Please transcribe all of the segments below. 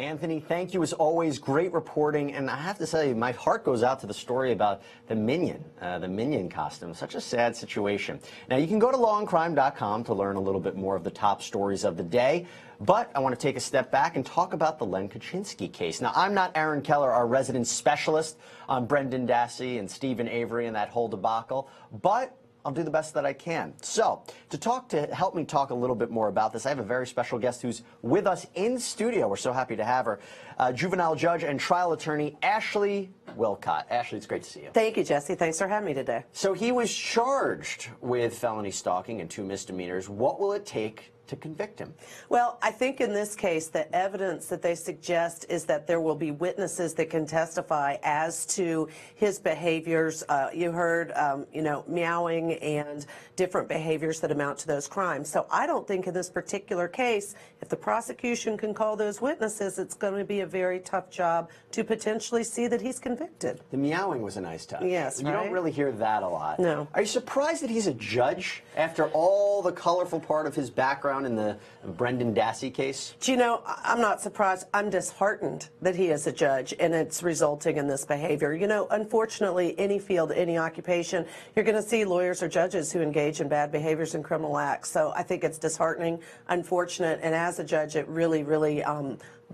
Anthony, thank you as always. Great reporting. And I have to say, my heart goes out to the story about the Minion costume. Such a sad situation. Now, you can go to lawandcrime.com to learn a little bit more of the top stories of the day. But I want to take a step back and talk about the Len Kaczynski case. Now, I'm not Aaron Keller, our resident specialist on Brendan Dassey and Stephen Avery and that whole debacle, but I'll do the best that I can. So, to help me talk a little bit more about this, I have a very special guest who's with us in studio. We're so happy to have her. Juvenile judge and trial attorney Ashley Willcott. Ashley, it's great to see you. Thank you, Jesse. Thanks for having me today. So he was charged with felony stalking and 2 misdemeanors. What will it take to convict him? Well, I think in this case, the evidence that they suggest is that there will be witnesses that can testify as to his behaviors. You heard, meowing and different behaviors that amount to those crimes. So I don't think in this particular case, if the prosecution can call those witnesses, it's going to be a very tough job to potentially see that he's convicted. The meowing was a nice touch. Yes, You don't really hear that a lot. No. Are you surprised that he's a judge after all the colorful part of his background in the Brendan Dassey case? Do you know, I'm not surprised. I'm disheartened that he is a judge and it's resulting in this behavior. You know, unfortunately, any field, any occupation, you're going to see lawyers or judges who engage in bad behaviors and criminal acts. So I think it's disheartening, unfortunate, and as a judge, it really, really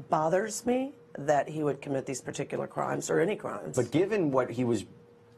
bothers me that he would commit these particular crimes or any crimes. But given what he was,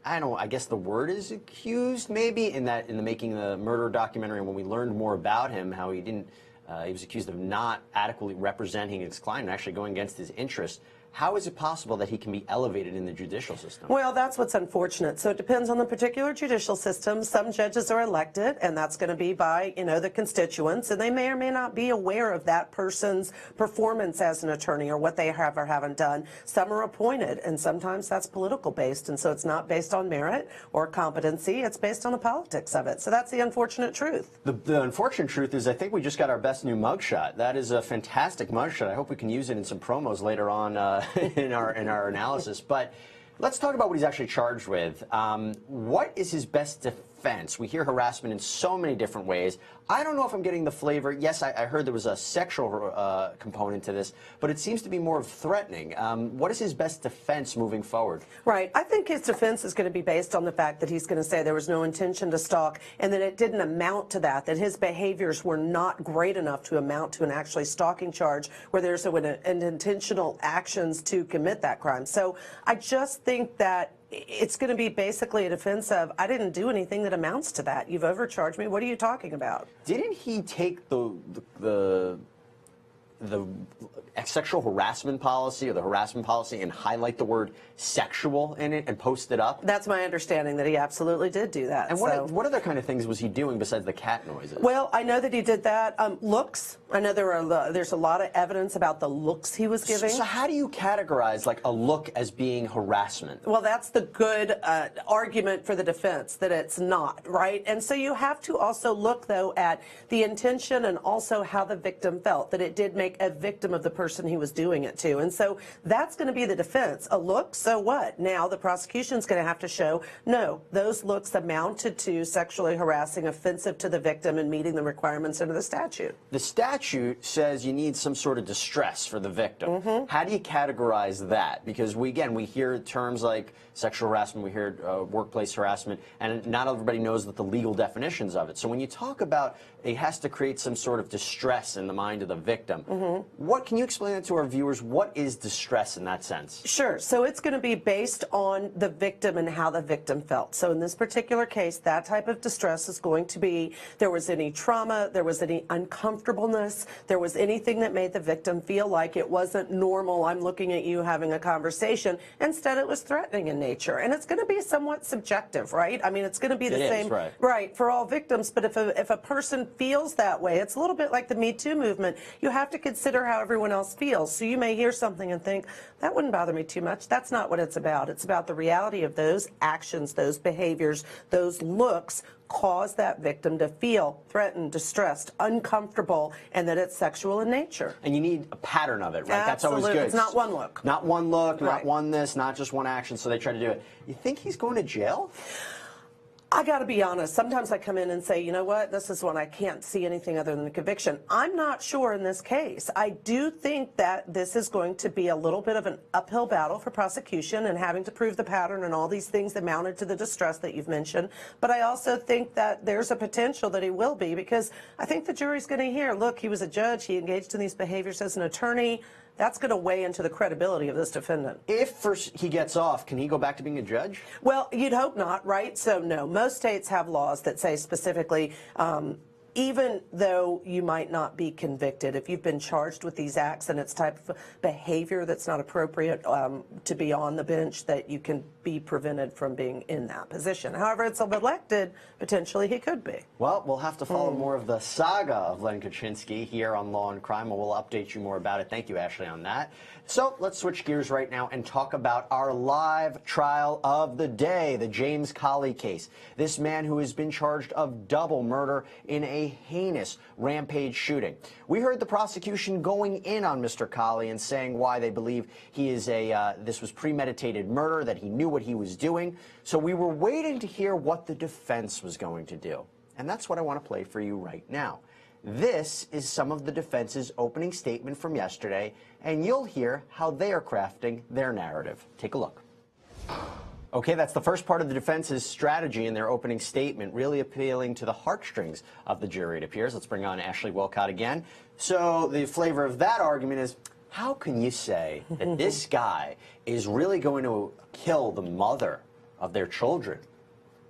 I guess the word is accused, maybe, in the making the murder documentary, and when we learned more about him, how he was accused of not adequately representing his client and actually going against his interests. How is it possible that he can be elevated in the judicial system? Well, that's what's unfortunate. So it depends on the particular judicial system. Some judges are elected, and that's going to be by, the constituents, and they may or may not be aware of that person's performance as an attorney or what they have or haven't done. Some are appointed, and sometimes that's political based, and so it's not based on merit or competency. It's based on the politics of it. So that's the unfortunate truth. The unfortunate truth is I think we just got our best new mugshot. That is a fantastic mugshot. I hope we can use it in some promos later on in our analysis. But let's talk about what he's actually charged with. What is his best defense? We hear harassment in so many different ways. I don't know if I'm getting the flavor. Yes, I heard there was a sexual component to this, but it seems to be more of threatening. What is his best defense moving forward? Right. I think his defense is going to be based on the fact that he's going to say there was no intention to stalk and that it didn't amount to that his behaviors were not great enough to amount to an actually stalking charge where there's an intentional actions to commit that crime. So I just think that it's going to be basically a defense of, I didn't do anything that amounts to that. You've overcharged me. What are you talking about? Didn't he take the sexual harassment policy or the harassment policy and highlight the word sexual in it and post it up? That's my understanding, that he absolutely did do that. And what other kind of things was he doing besides the cat noises? Well, I know that he did that. Looks. I know there's a lot of evidence about the looks he was giving. So how do you categorize like a look as being harassment? Well, that's the good argument for the defense, that it's not, right? And so you have to also look, though, at the intention and also how the victim felt, that it did make a victim of the person he was doing it to. And so that's going to be the defense. A look, so what? Now the prosecution's going to have to show, no, those looks amounted to sexually harassing, offensive to the victim, and meeting the requirements under the statute. The statute says you need some sort of distress for the victim. Mm-hmm. How do you categorize that? Because we hear terms like sexual harassment, we hear workplace harassment, and not everybody knows the legal definitions of it. So when you talk about it has to create some sort of distress in the mind of the victim, mm-hmm. What can you explain that to our viewers? What is distress in that sense? Sure. So it's going to be based on the victim and how the victim felt. So in this particular case, that type of distress is going to be there was any trauma, there was any uncomfortableness, there was anything that made the victim feel like it wasn't normal. I'm looking at you having a conversation. Instead, it was threatening in nature. And it's going to be somewhat subjective, right? I mean, it's going to be the same, right, for all victims. But if a person feels that way, it's a little bit like the Me Too movement. You have to consider how everyone else feels. So you may hear something and think, that wouldn't bother me too much. That's not what it's about. It's about the reality of those actions, those behaviors, those looks cause that victim to feel threatened, distressed, uncomfortable, and that it's sexual in nature. And you need a pattern of it, right? Absolutely. That's always good. It's not one look. Not one look, Right. not one this, not just one action, so they try to do it. You think he's going to jail? I got to be honest. Sometimes I come in and say, you know what, this is one I can't see anything other than the conviction. I'm not sure in this case. I do think that this is going to be a little bit of an uphill battle for prosecution and having to prove the pattern and all these things that mounted to the distress that you've mentioned. But I also think that there's a potential that he will be, because I think the jury's going to hear, look, he was a judge, he engaged in these behaviors as an attorney. That's going to weigh into the credibility of this defendant. If first he gets off, can he go back to being a judge? Well, you'd hope not, right? So no, most states have laws that say specifically, even though you might not be convicted, if you've been charged with these acts and it's type of behavior that's not appropriate to be on the bench, that you can be prevented from being in that position. However, it's elected, potentially he could be. Well, we'll have to follow more of the saga of Len Kaczynski here on Law and Crime, and we'll update you more about it. Thank you, Ashley, on that. So let's switch gears right now and talk about our live trial of the day, the James Colley case. This man who has been charged of double murder in a heinous rampage shooting. We heard the prosecution going in on Mr. Colley and saying why they believe he is this was premeditated murder, that he knew what he was doing. So we were waiting to hear what the defense was going to do. And that's what I want to play for you right now. This is some of the defense's opening statement from yesterday, and you'll hear how they are crafting their narrative. Take a look. Okay, that's the first part of the defense's strategy in their opening statement, really appealing to the heartstrings of the jury, it appears. Let's bring on Ashley Willcott again. So the flavor of that argument is, how can you say that this guy is really going to kill the mother of their children?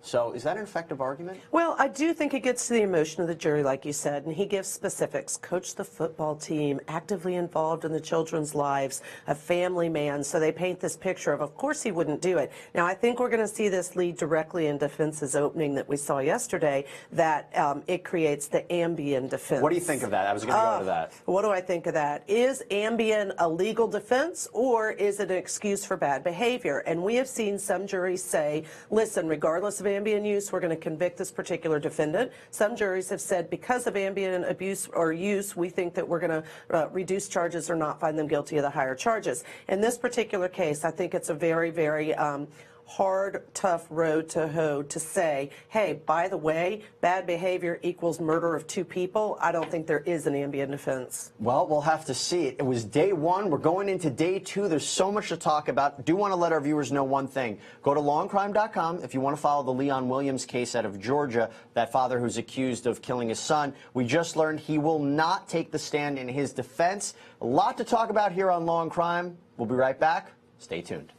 So is that an effective argument? Well, I do think it gets to the emotion of the jury, like you said, and he gives specifics. Coached the football team, actively involved in the children's lives, a family man. So they paint this picture of course he wouldn't do it. Now, I think we're going to see this lead directly in defense's opening that we saw yesterday, that it creates the Ambien defense. What do you think of that? I was going to go to that. What do I think of that? Is Ambien a legal defense, or is it an excuse for bad behavior? And we have seen some juries say, listen, regardless of Ambien use, we're going to convict this particular defendant. Some juries have said because of Ambien abuse or use, we think that we're going to reduce charges or not find them guilty of the higher charges. In this particular case, I think it's a very, very hard, tough road to hoe to say, hey, by the way, bad behavior equals murder of two people. I don't think there is an Ambien defense. Well, we'll have to see. It was day one. We're going into day two. There's so much to talk about. Do want to let our viewers know one thing. Go to lawandcrime.com if you want to follow the Leon Williams case out of Georgia, that father who's accused of killing his son. We just learned he will not take the stand in his defense. A lot to talk about here on Law and Crime. We'll be right back. Stay tuned.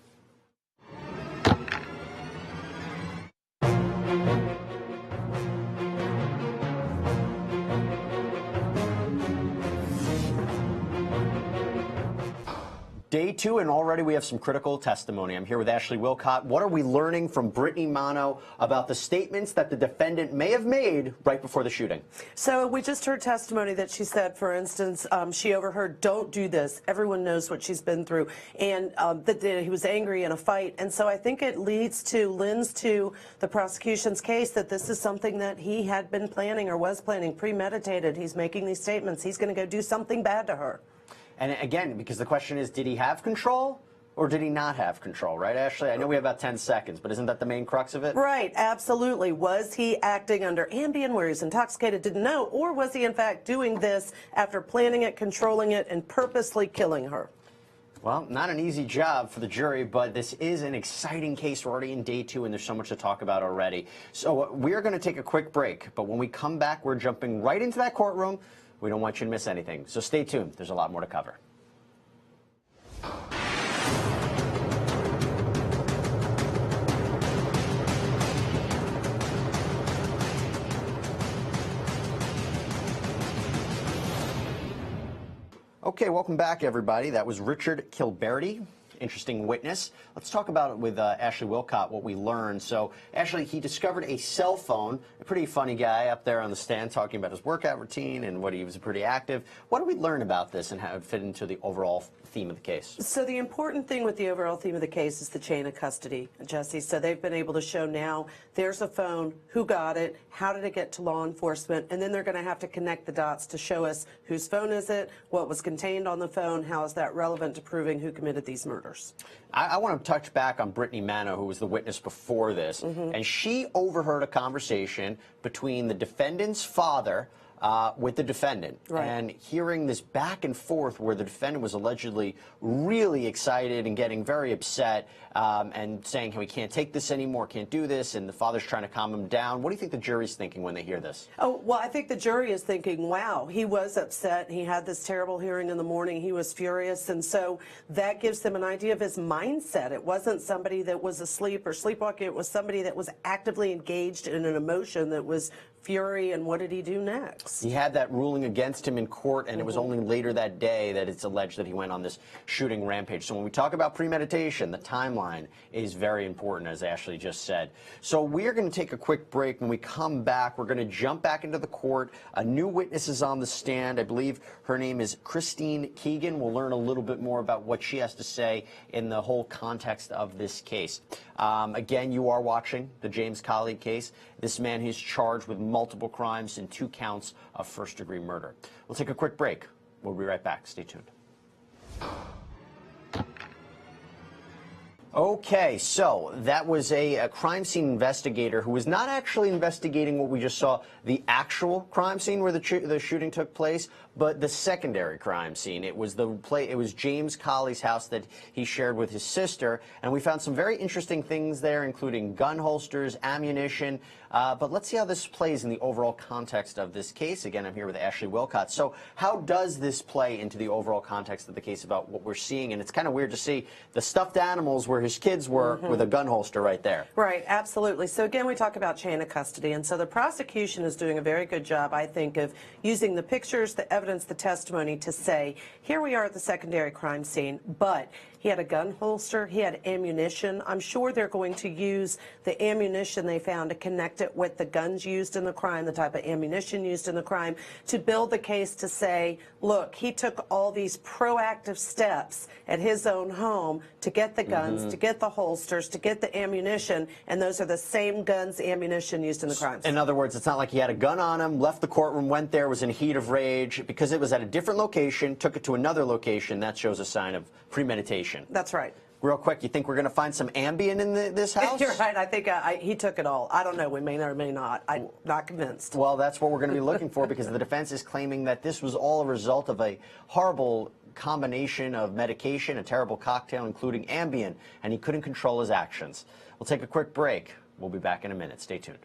Day two, and already we have some critical testimony. I'm here with Ashley Willcott. What are we learning from Brittany Mano about the statements that the defendant may have made right before the shooting? So we just heard testimony that she said, for instance, she overheard, don't do this. Everyone knows what she's been through. And that he was angry in a fight. And so I think it lends to the prosecution's case that this is something that he had been planning or was planning, premeditated. He's making these statements. He's going to go do something bad to her. And again, because the question is, did he have control or did he not have control, right, Ashley? I know we have about 10 seconds, but isn't that the main crux of it? Right, absolutely. Was he acting under Ambien where he's intoxicated, didn't know, or was he in fact doing this after planning it, controlling it, and purposely killing her? Well, not an easy job for the jury, but this is an exciting case. We're already in day two, and there's so much to talk about already. So we're going to take a quick break, but when we come back, we're jumping right into that courtroom. We don't want you to miss anything, so stay tuned. There's a lot more to cover. Okay, welcome back, everybody. That was Richard Kilberty. Interesting witness. Let's talk about it with Ashley Willcott, what we learned. So, Ashley, he discovered a cell phone, a pretty funny guy up there on the stand talking about his workout routine and what he was pretty active. What do we learn about this and how it fit into the overall theme of the case? So the important thing with the overall theme of the case is the chain of custody, Jesse. So they've been able to show now there's a phone, who got it, how did it get to law enforcement, and then they're going to have to connect the dots to show us whose phone is it, what was contained on the phone, how is that relevant to proving who committed these murders. minors. I want to touch back on Brittany Mano, who was the witness before this, and she overheard a conversation between the defendant's father with the defendant, and hearing this back and forth where the defendant was allegedly really excited and getting very upset and saying, we can't take this anymore, can't do this, and the father's trying to calm him down. What do you think the jury's thinking when they hear this? Oh, well, I think the jury is thinking, wow, he was upset. He had this terrible hearing in the morning. He was furious, and so that gives them an idea of his mindset. It wasn't somebody that was asleep or sleepwalking. It was somebody that was actively engaged in an emotion that was fury, and what did he do next? He had that ruling against him in court, and it was only later that day that it's alleged that he went on this shooting rampage. So when we talk about premeditation, the timeline is very important, as Ashley just said. So we're going to take a quick break. When we come back, we're going to jump back into the court. A new witness is on the stand. I believe her name is Christine Keegan. We'll learn a little bit more about what she has to say in the whole context of this case. Again, you are watching the James Colley case. This man who's charged with multiple crimes and 2 counts of first-degree murder. We'll take a quick break. We'll be right back. Stay tuned. Okay, so that was a crime scene investigator who was not actually investigating what we just saw, the actual crime scene where the shooting took place, but the secondary crime scene. It was James Colley's house that he shared with his sister, and we found some very interesting things there, including gun holsters, ammunition. But let's see how this plays in the overall context of this case. Again, I'm here with Ashley Willcott. So how does this play into the overall context of the case about what we're seeing? And it's kind of weird to see the stuffed animals where his kids were with a gun holster right there. Right, absolutely. So again, we talk about chain of custody, and so the prosecution is doing a very good job, I think, of using the pictures, the evidence, the testimony to say, here we are at the secondary crime scene, but he had a gun holster, he had ammunition. I'm sure they're going to use the ammunition they found to connect it with the guns used in the crime, the type of ammunition used in the crime, to build the case to say, look, he took all these proactive steps at his own home to get the guns, to get the holsters, to get the ammunition, and those are the same guns, ammunition used in the crimes. In other words, it's not like he had a gun on him, left the courtroom, went there, was in a heat of rage. Because it was at a different location, took it to another location, that shows a sign of premeditation. That's right. Real quick, you think we're going to find some Ambien in this house? You're right. I think he took it all. I don't know. We may or may not. I'm not convinced. Well, that's what we're going to be looking for, because the defense is claiming that this was all a result of a horrible combination of medication, a terrible cocktail, including Ambien, and he couldn't control his actions. We'll take a quick break. We'll be back in a minute. Stay tuned.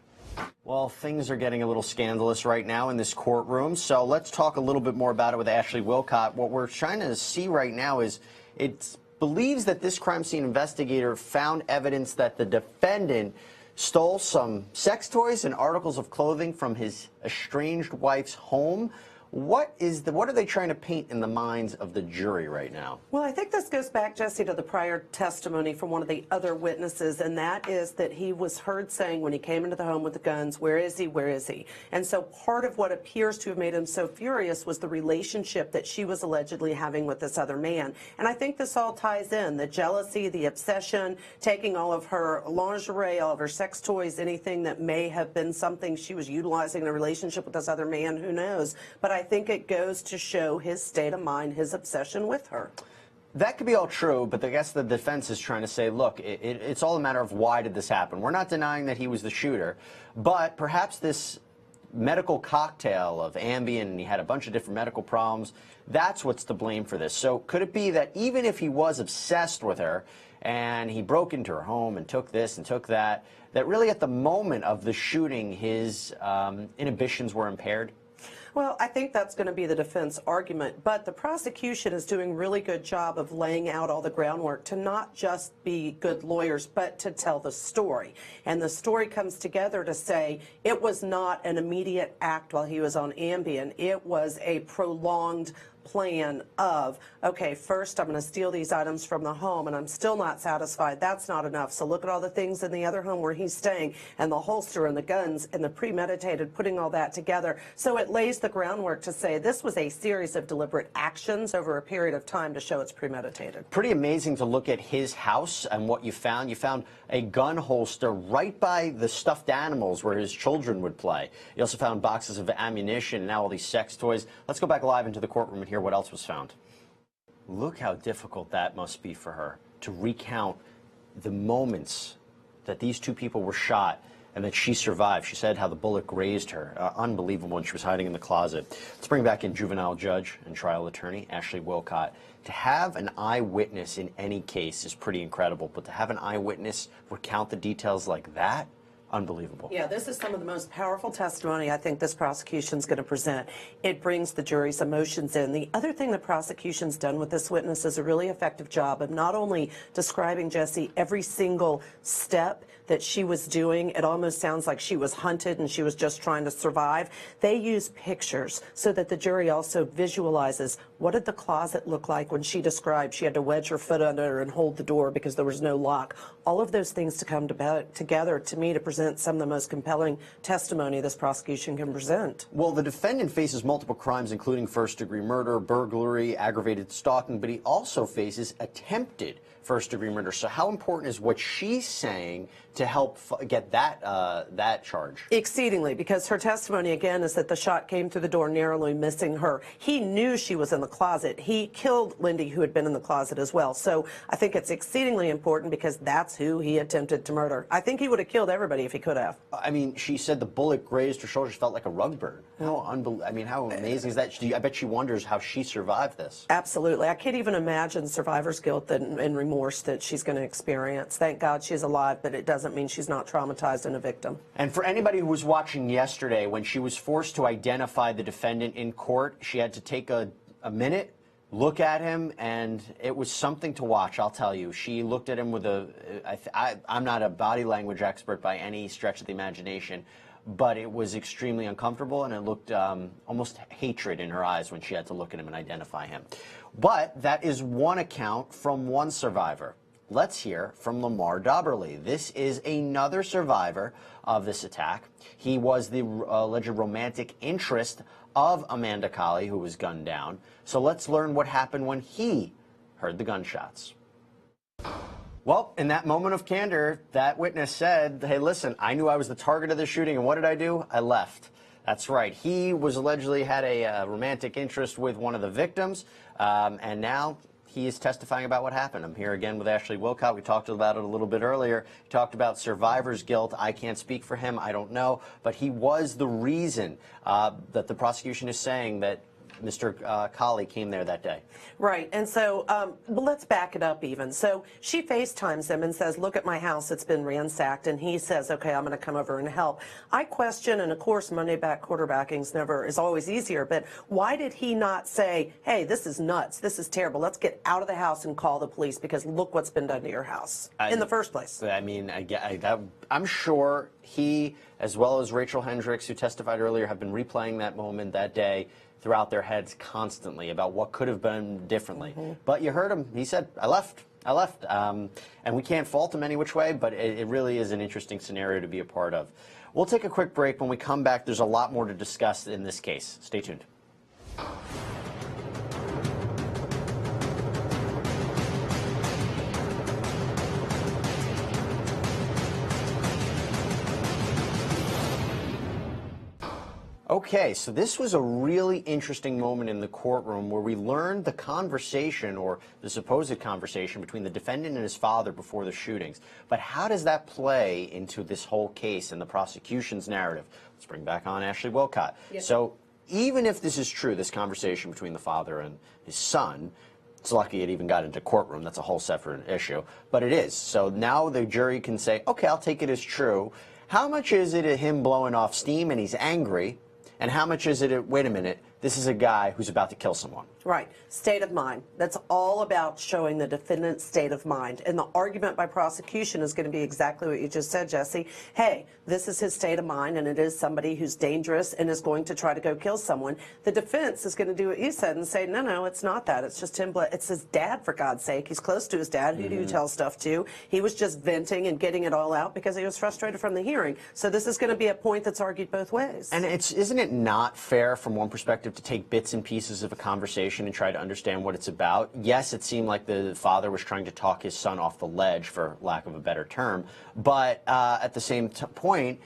Well, things are getting a little scandalous right now in this courtroom, so let's talk a little bit more about it with Ashley Willcott. What we're trying to see right now is it believes that this crime scene investigator found evidence that the defendant stole some sex toys and articles of clothing from his estranged wife's home. What are they trying to paint in the minds of the jury right now? Well, I think this goes back, Jesse, to the prior testimony from one of the other witnesses, and that is that he was heard saying when he came into the home with the guns, where is he, where is he? And so part of what appears to have made him so furious was the relationship that she was allegedly having with this other man. And I think this all ties in, the jealousy, the obsession, taking all of her lingerie, all of her sex toys, anything that may have been something she was utilizing in a relationship with this other man, who knows? But I think it goes to show his state of mind, his obsession with her. That could be all true, but I guess the defense is trying to say, look, it's all a matter of why did this happen. We're not denying that he was the shooter, but perhaps this medical cocktail of Ambien, and he had a bunch of different medical problems, that's what's to blame for this. So could it be that even if he was obsessed with her and he broke into her home and took this and took that, that really at the moment of the shooting his inhibitions were impaired? Well, I think that's going to be the defense argument, but the prosecution is doing a really good job of laying out all the groundwork to not just be good lawyers, but to tell the story. And the story comes together to say it was not an immediate act while he was on Ambien. It was a prolonged plan of, okay, first I'm going to steal these items from the home and I'm still not satisfied. That's not enough. So look at all the things in the other home where he's staying, and the holster and the guns and the premeditated, putting all that together. So it lays the groundwork to say this was a series of deliberate actions over a period of time to show it's premeditated. Pretty amazing to look at his house and what you found. You found a gun holster right by the stuffed animals where his children would play. You also found boxes of ammunition and now all these sex toys. Let's go back live into the courtroom and hear what else was found. Look how difficult that must be for her. to recount the moments that these two people were shot and that she survived. She said how the bullet grazed her. Unbelievable, when she was hiding in the closet. Let's bring back in juvenile judge and trial attorney Ashley Willcott. To have an eyewitness in any case is pretty incredible, but to have an eyewitness recount the details like that, unbelievable. Yeah, this is some of the most powerful testimony I think this prosecution's going to present. It brings the jury's emotions in. The other thing the prosecution's done with this witness is a really effective job of not only describing, Jesse, every single step that she was doing. It almost sounds like she was hunted and she was just trying to survive. They use pictures so that the jury also visualizes what did the closet look like when she described she had to wedge her foot under and hold the door because there was no lock. All of those things to come together to me to present some of the most compelling testimony this prosecution can present. Well, the defendant faces multiple crimes, including first-degree murder, burglary, aggravated stalking, but he also faces attempted first-degree murder. So how important is what she's saying to help get that charge? Exceedingly, because her testimony, again, is that the shot came through the door, narrowly missing her. He knew she was in the closet. He killed Lindy, who had been in the closet as well. So I think it's exceedingly important because that's who he attempted to murder. I think he would have killed everybody if he could have. I mean, she said the bullet grazed her shoulders, felt like a rug burn. How how amazing is that? I bet she wonders how she survived this. Absolutely. I can't even imagine survivor's guilt and remorse that she's going to experience. Thank God she's alive, but it doesn't mean she's not traumatized and a victim. And for anybody who was watching yesterday, when she was forced to identify the defendant in court, she had to take a minute, look at him, and it was something to watch, I'll tell you. She looked at him with I'm not a body language expert by any stretch of the imagination, but it was extremely uncomfortable, and it looked almost hatred in her eyes when she had to look at him and identify him. But that is one account from one survivor. Let's hear from Lamar Dobberly. This is another survivor of this attack. He was the alleged romantic interest of Amanda Colley, who was gunned down. So let's learn what happened when he heard the gunshots. Well, in that moment of candor, that witness said, hey, listen, I knew I was the target of the shooting, and what did I do? I left. That's right. He was allegedly had a romantic interest with one of the victims, and now he is testifying about what happened. I'm here again with Ashley Willcott. We talked about it a little bit earlier. He talked about survivor's guilt. I can't speak for him. I don't know. But he was the reason that the prosecution is saying that Mr. Colley came there that day. Right. And so let's back it up even. So she FaceTimes him and says, look at my house. It's been ransacked. And he says, OK, I'm going to come over and help. I question, and of course, Monday back quarterbacking is always easier. But why did he not say, hey, this is nuts. This is terrible. Let's get out of the house and call the police because look what's been done to your house in the first place. I mean, I'm sure he, as well as Rachel Hendricks, who testified earlier, have been replaying that moment that day throughout their heads constantly about what could have been differently. But you heard him. He said, I left. And we can't fault him any which way, but it really is an interesting scenario to be a part of. We'll take a quick break. When we come back, there's a lot more to discuss in this case. Stay tuned. Okay, so this was a really interesting moment in the courtroom where we learned the conversation, or the supposed conversation, between the defendant and his father before the shootings. But how does that play into this whole case and the prosecution's narrative? Let's bring back on Ashley Willcott. Yes. So even if this is true, this conversation between the father and his son, it's lucky it even got into courtroom. That's a whole separate issue. But it is. So now the jury can say, okay, I'll take it as true. How much is it him blowing off steam and he's angry? And how much is it, wait a minute, this is a guy who's about to kill someone? Right. State of mind. That's all about showing the defendant's state of mind. And the argument by prosecution is going to be exactly what you just said, Jesse. Hey, this is his state of mind, and it is somebody who's dangerous and is going to try to go kill someone. The defense is going to do what you said and say, no, no, it's not that. It's just him. It's his dad, for God's sake. He's close to his dad. Who do you tell stuff to? He was just venting and getting it all out because he was frustrated from the hearing. So this is going to be a point that's argued both ways. And isn't it not fair from one perspective to take bits and pieces of a conversation and try to understand what it's about? Yes, it seemed like the father was trying to talk his son off the ledge, for lack of a better term, but at the same point,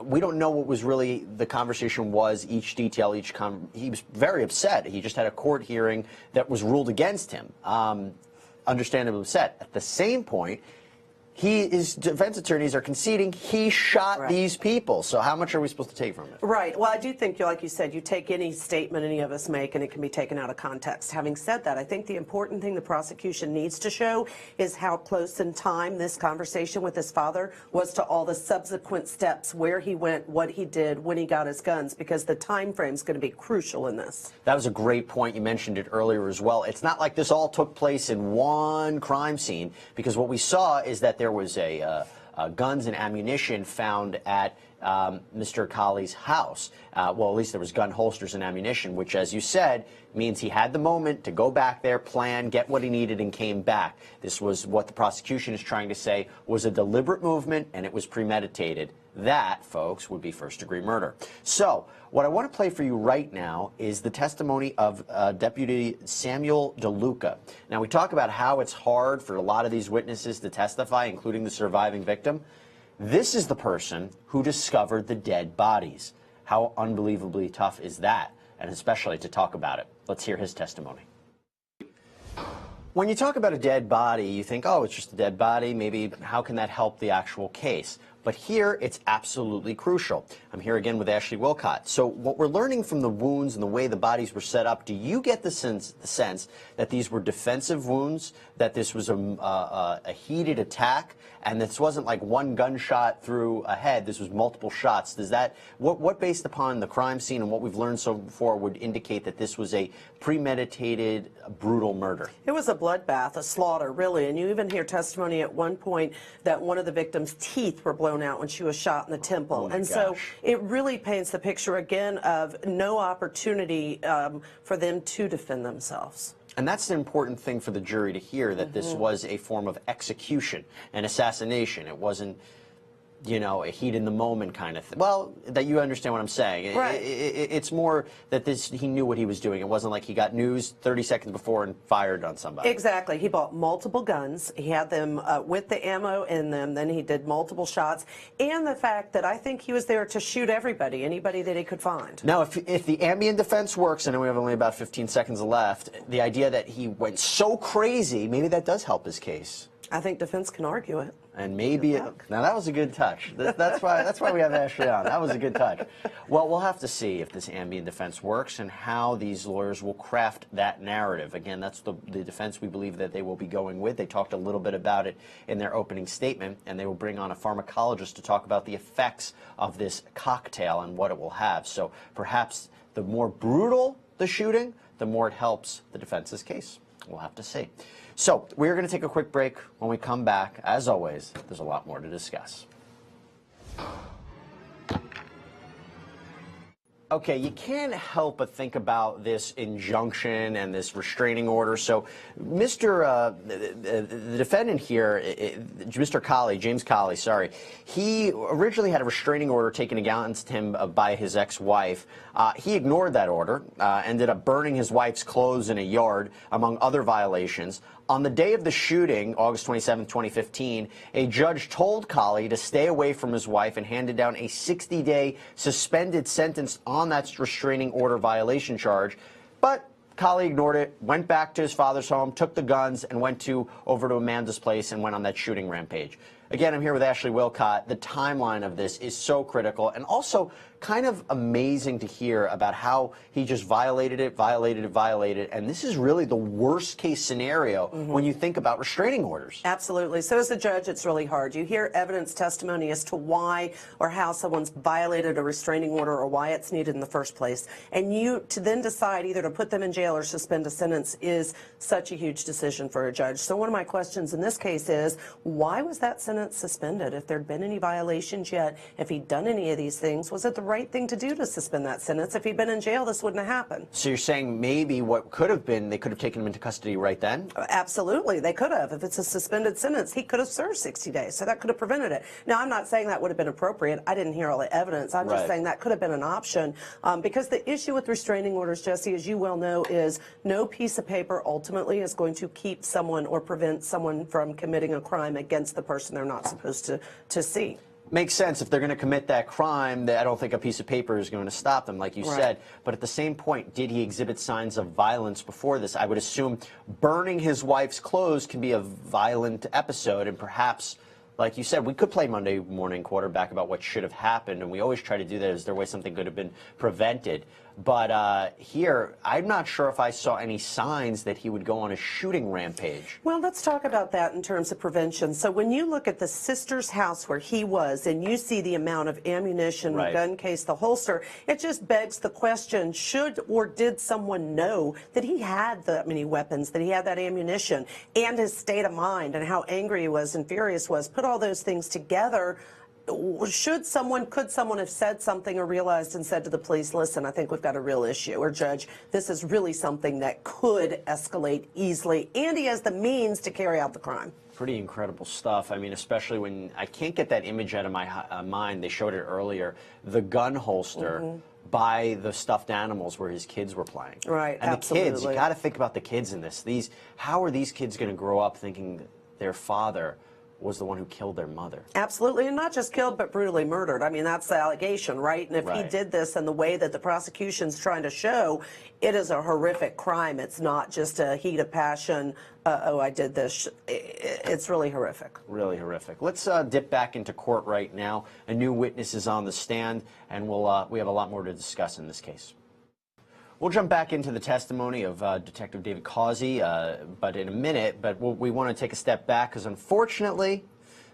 we don't know what was really the conversation was, each detail, he was very upset. He just had a court hearing that was ruled against him. understandably upset. At the same point, his defense attorneys are conceding he shot these people. So how much are we supposed to take from it? Right. Well, I do think, like you said, you take any statement any of us make and it can be taken out of context. Having said that, I think the important thing the prosecution needs to show is how close in time this conversation with his father was to all the subsequent steps, where he went, what he did, when he got his guns, because the time frame is going to be crucial in this. That was a great point. You mentioned it earlier as well. It's not like this all took place in one crime scene, because what we saw is that there was guns and ammunition found at Mr. Colley's house. Well, at least there was gun holsters and ammunition, which, as you said, means he had the moment to go back there, plan, get what he needed, and came back. This was what the prosecution is trying to say was a deliberate movement, and it was premeditated. That, folks, would be first-degree murder. So, what I want to play for you right now is the testimony of Deputy Samuel DeLuca. Now, we talk about how it's hard for a lot of these witnesses to testify, including the surviving victim. This is the person who discovered the dead bodies. How unbelievably tough is that? And especially to talk about it. Let's hear his testimony. When you talk about a dead body, you think, oh, it's just a dead body. Maybe how can that help the actual case? But here, it's absolutely crucial. I'm here again with Ashley Willcott. So what we're learning from the wounds and the way the bodies were set up, do you get the sense that these were defensive wounds, that this was a heated attack, and this wasn't like one gunshot through a head, this was multiple shots? Does that, what based upon the crime scene and what we've learned so far would indicate that this was a premeditated, brutal murder? It was a bloodbath, a slaughter, really. And you even hear testimony at one point that one of the victim's teeth were blown out when she was shot in the temple. Oh, and so it really paints the picture again of no opportunity for them to defend themselves. And that's the important thing for the jury to hear, that this was a form of execution, an assassination. It wasn't, you know, a heat in the moment kind of thing. Well, that you understand what I'm saying. Right. It's more that he knew what he was doing. It wasn't like he got news 30 seconds before and fired on somebody. Exactly. He bought multiple guns. He had them with the ammo in them. Then he did multiple shots. And the fact that I think he was there to shoot everybody, anybody that he could find. Now, if the ambient defense works, and we have only about 15 seconds left, the idea that he went so crazy, maybe that does help his case. I think defense can argue it. And maybe now that was a good touch. That's why we have Ashley on. That was a good touch. Well, we'll have to see if this ambient defense works and how these lawyers will craft that narrative. Again, that's the defense we believe that they will be going with. They talked a little bit about it in their opening statement, and they will bring on a pharmacologist to talk about the effects of this cocktail and what it will have. So perhaps the more brutal the shooting, the more it helps the defense's case. We'll have to see. So we're going to take a quick break. When we come back, as always, there's a lot more to discuss. Okay, you can't help but think about this injunction and this restraining order. So the defendant here, Mr. Colley, James Colley, sorry, he originally had a restraining order taken against him by his ex-wife. He ignored that order, ended up burning his wife's clothes in a yard, among other violations. On the day of the shooting, August 27, 2015, a judge told Colley to stay away from his wife and handed down a 60-day suspended sentence on that restraining order violation charge. But Colley ignored it, went back to his father's home, took the guns, and went over to Amanda's place and went on that shooting rampage. Again, I'm here with Ashley Willcott. The timeline of this is so critical, and also kind of amazing to hear about how he just violated it, and this is really the worst case scenario when you think about restraining orders. Absolutely. So as a judge, it's really hard. You hear evidence testimony as to why or how someone's violated a restraining order or why it's needed in the first place, and you to then decide either to put them in jail or suspend a sentence is such a huge decision for a judge. So one of my questions in this case is, why was that sentence suspended? If there'd been any violations yet, if he'd done any of these things, was it the right thing to do to suspend that sentence? If he'd been in jail, this wouldn't have happened. So you're saying maybe what could have been, they could have taken him into custody right then? Absolutely, they could have. If it's a suspended sentence, he could have served 60 days, so that could have prevented it. Now, I'm not saying that would have been appropriate. I didn't hear all the evidence. I'm just saying that could have been an option, because the issue with restraining orders, Jesse, as you well know, is no piece of paper ultimately is going to keep someone or prevent someone from committing a crime against the person they're not supposed to see. Makes sense. If they're going to commit that crime, I don't think a piece of paper is going to stop them, like you said. But at the same point, did he exhibit signs of violence before this? I would assume burning his wife's clothes can be a violent episode, and perhaps, like you said, we could play Monday morning quarterback about what should have happened, and we always try to do that. Is there a way something could have been prevented? But here, I'm not sure if I saw any signs that he would go on a shooting rampage. Well, let's talk about that in terms of prevention. So when you look at the sister's house where he was, and you see the amount of ammunition, the gun case, the holster, it just begs the question, should or did someone know that he had that many weapons, that he had that ammunition, and his state of mind and how angry he was and furious was? Put all those things together. Could someone have said something or realized and said to the police, listen, I think we've got a real issue, or Judge, this is really something that could escalate easily, and he has the means to carry out the crime? Pretty incredible stuff. I mean, especially when I can't get that image out of my mind. They showed it earlier. The gun holster by the stuffed animals where his kids were playing. Right, and absolutely. the kids, you got to think about the kids in this. How are these kids going to grow up thinking their father was the one who killed their mother? Absolutely, and not just killed, but brutally murdered. I mean, that's the allegation, right? And if he did this in the way that the prosecution's trying to show, it is a horrific crime. It's not just a heat of passion, oh, I did this. It's really horrific. Really horrific. Let's dip back into court right now. A new witness is on the stand, and we have a lot more to discuss in this case. We'll jump back into the testimony of Detective David Colley, but in a minute. But we want to take a step back because, unfortunately,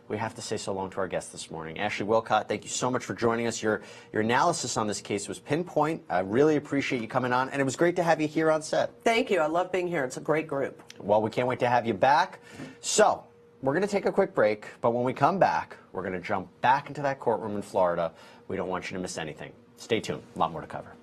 we have to say so long to our guest this morning. Ashley Willcott, thank you so much for joining us. Your analysis on this case was pinpoint. I really appreciate you coming on, and it was great to have you here on set. Thank you. I love being here. It's a great group. Well, we can't wait to have you back. So we're going to take a quick break, but when we come back, we're going to jump back into that courtroom in Florida. We don't want you to miss anything. Stay tuned. A lot more to cover.